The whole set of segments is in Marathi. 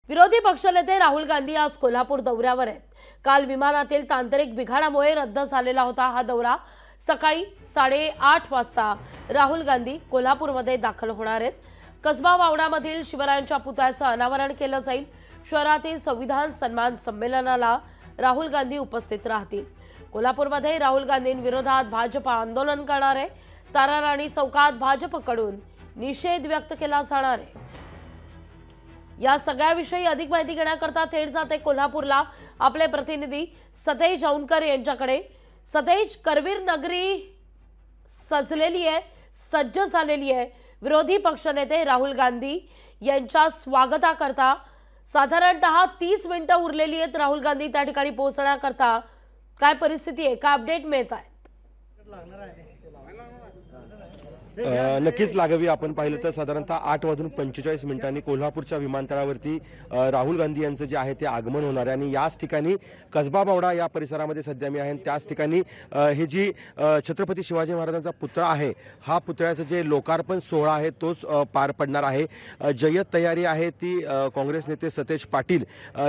विरोधी पक्षनेते राहुल गांधी आज कोल्हापूर दौऱ्यावर आहेत। काल विमानातील तांत्रिक बिघाडामुळे रद्द झालेला होता हा दौरा। सकाळी 8:30 वाजता राहुल गांधी कोल्हापूरमध्ये दाखल होणार आहेत। कसबा वावडामधील शिवरायांच्या पुतळ्याचं अनावरण केलं जाईल। शहरातील संविधान सन्मान संमेलनाला राहुल गांधी उपस्थित राहतील। कोल्हापूरमध्ये राहुल गांधींविरोधात भाजप आंदोलन करणार आहे। ताराराणी चौकात भाजपकडून निषेध व्यक्त केला जाणार आहे। या सगळ्याविषयी अधिक माहिती घेण्याकरता थेट जाते कोल्हापूरला आपले प्रतिनिधी सतेज औंधकर यांच्याकडे। सतेज, करवीर नगरी सजलेली आहे, सज्ज झालेली आहे। विरोधी पक्षनेते राहुल गांधी यांच्या स्वागताकरता साधारणतः 30 मिनिटं उरलेली आहेत राहुल गांधी त्या ठिकाणी पोहोचण्याकरता। काय परिस्थिती आहे, काय अपडेट मिळत आहे? नक्कीच लागवी। आपण पाहिलं तर साधारणतः 8:45 कोल्हापूरच्या विमानतळावरती राहुल गांधी यांचं जे आहे ते आगमन होणार आहे आणि याच ठिकाणी कसबा बावडा या परिसरामध्ये सध्या मी आहे। त्याच ठिकाणी हे जी छत्रपती शिवाजी महाराजांचा पुतळा आहे, हा पुतळ्याचं जे लोकार्पण सोहळा आहे तोच पार पडणार आहे। जय्यत तयारी आहे ती काँग्रेस नेते सतेज पाटील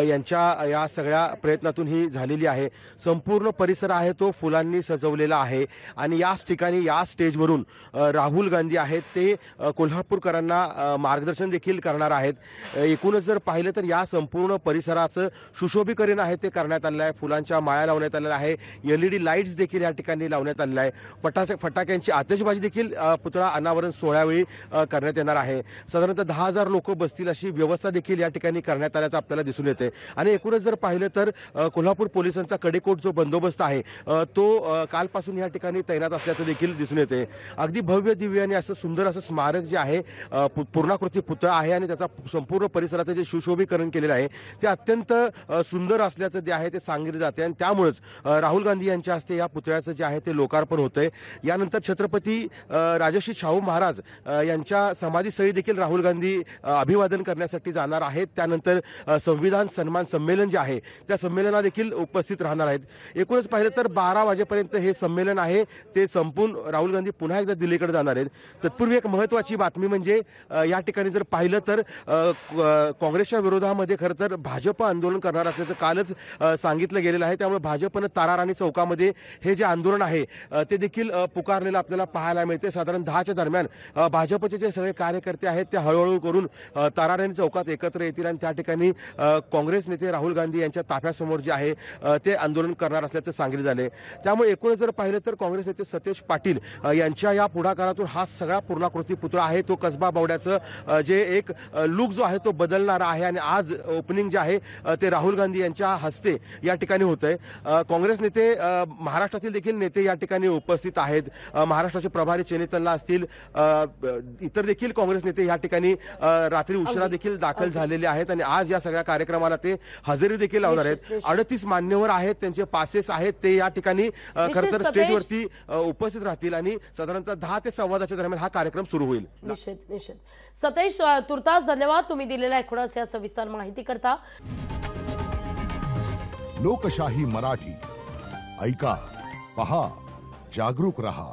यांच्या या सगळ्या प्रयत्नातून ही झालेली आहे। संपूर्ण परिसर आहे तो फुलांनी सजवलेला आहे आणि याच ठिकाणी या स्टेजवरून राहुल गांधी आहेत ते कोल्हापूरकरांना मार्गदर्शन देखील करणार आहेत। एकूणच जर पाहिलं तर या संपूर्ण परिसराचं सुशोभीकरण आहे ते करण्यात आलेलं आहे। फुलांच्या माळा लावण्यात आलेल्या आहे। LED लाईट्स देखील या ठिकाणी लावण्यात आलेल्या आहे। फटाक्यांची आतिषबाजी देखील पुतळा अनावरण सोहळ्यावेळी करण्यात येणार आहे। साधारणतः 10,000 लोक बसतील अशी व्यवस्था देखील या ठिकाणी करण्यात आल्याचं आपल्याला दिसून येते। आणि एकूणच जर पाहिलं तर कोल्हापूर पोलिसांचा कडेकोट जो बंदोबस्त आहे तो कालपासून या ठिकाणी तैनात असल्याचं देखील दिसून येते। अगदी भव्य दिव्य आणि असं सुंदर असं स्मारक जे आहे पूर्णाकृती पुतळा आहे आणि त्याचा संपूर्ण परिसराचं जे सुशोभीकरण केलेलं आहे ते अत्यंत सुंदर असल्याचं जे आहे ते सांगितले जाते आणि त्यामुळेच राहुल गांधी यांच्या हस्ते या पुतळ्याचं जे आहे ते लोकार्पण होतंय। यानंतर छत्रपती राजर्षी शाहू महाराज यांच्या समाधीस्थळी देखील राहुल गांधी अभिवादन करण्यासाठी जाणार आहेत। त्यानंतर संविधान सन्मान संमेलन जे आहे त्या संमेलनाला देखील उपस्थित राहणार आहेत। एकूणच पाहिलं तर 12 वाजेपर्यंत हे संमेलन आहे ते संपून राहुल गांधी पुन्हा एकदा दिल्लीकडे जाणार आहेत। तत्पूर्वी एक महत्त्वाची बातमी म्हणजे या ठिकाणी जर पाहिलं तर काँग्रेसच्या विरोधामध्ये खरं तर भाजप आंदोलन करणार असल्याचं कालच सांगितलं गेलेलं आहे। त्यामुळे भाजपनं ताराराणी चौकामध्ये हे जे आंदोलन आहे ते देखील पुकारलेलं आपल्याला पाहायला मिळते। साधारण 10च्या दरम्यान भाजपचे जे सगळे कार्यकर्ते आहेत ते हळूहळू करून ताराराणी चौकात एकत्र येतील आणि त्या ठिकाणी काँग्रेस नेते राहुल गांधी यांच्या ताफ्यासमोर जे आहे ते आंदोलन करणार असल्याचं सांगितलं झाले। त्यामुळे एकूणच जर पाहिलं तर काँग्रेस नेते सतेज पाटील यांच्या या पुढाकारातून हा सगळा पूर्णाकृती पुतळा आहे तो कसबा बावड्याचं जे एक लुक जो आहे तो बदलणार आहे आणि आज ओपनिंग जे आहे ते राहुल गांधी यांच्या हस्ते या ठिकाणी होतंय। काँग्रेस नेते महाराष्ट्रातील देखील नेते या ठिकाणी उपस्थित आहेत। महाराष्ट्राचे प्रभारी चेनीतल्ला असतील, इतर देखील काँग्रेस नेते या ठिकाणी रात्री उशिरा देखील दाखल झालेले आहेत आणि आज या सगळ्या कार्यक्रमाला ते हजेरी देखील लावणार आहेत। 38 मान्यवर आहेत, त्यांचे पासेस आहेत, ते या ठिकाणी खरं तर स्टेजवरती उपस्थित राहतील आणि साधारणतः 10 ते 15 दरम्यान हा कार्यक्रम सुरू होईल। निश्चित सतेज, तुर्तास धन्यवाद तुम्ही दिलेल्या एकूणच या सविस्तर माहिती करता। लोकशाही मराठी ऐका, पहा, जागरूक रहा।